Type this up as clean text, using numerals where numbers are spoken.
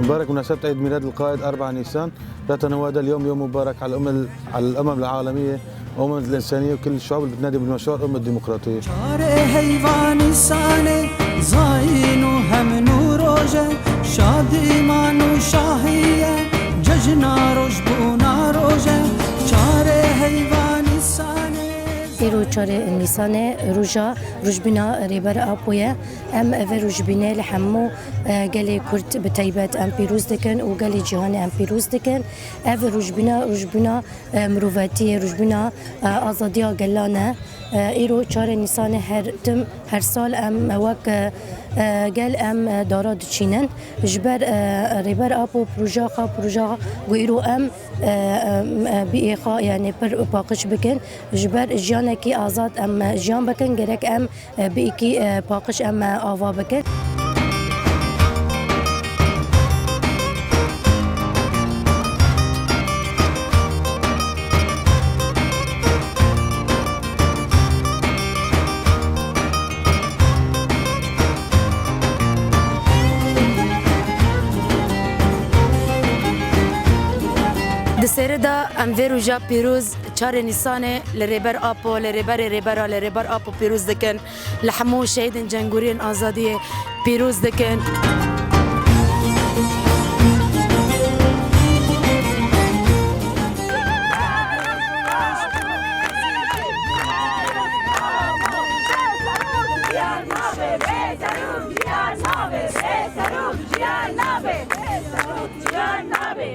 مبارك مناسبة عيد ميلاد القائد 4 نيسان. يتناول اليوم يوم مبارك على الأمم العالمية وأمم الإنسانية وكل الشعوب اللي بتنادي بالمشروع الأمة الديمقراطية. ایرو 4 نیسان روزا روزبنا ریبر آپویا ام و روزبنا لحمو گلی کرد به تایبت ام پیروز دکن و گلی جهان ام پیروز دکن اف روزبنا مروتی روزبنا آزادی گلانه ایرو 4 نیسان هر سال ام وک گل ام داراد چینن جبر ریبر آپو پروژه و ایرو ام بی خا یعنی پر پاکش بکن جبر جان کی آزاد ام جان بکن گرک ام بی کی پاکش ام آوا بکن. دسردا ام ویروجا پیروز 4 نیسان لریبر آپو لریبر آپو پیروز دکن لحمو شهید جنگورین آزادی پیروز دکن.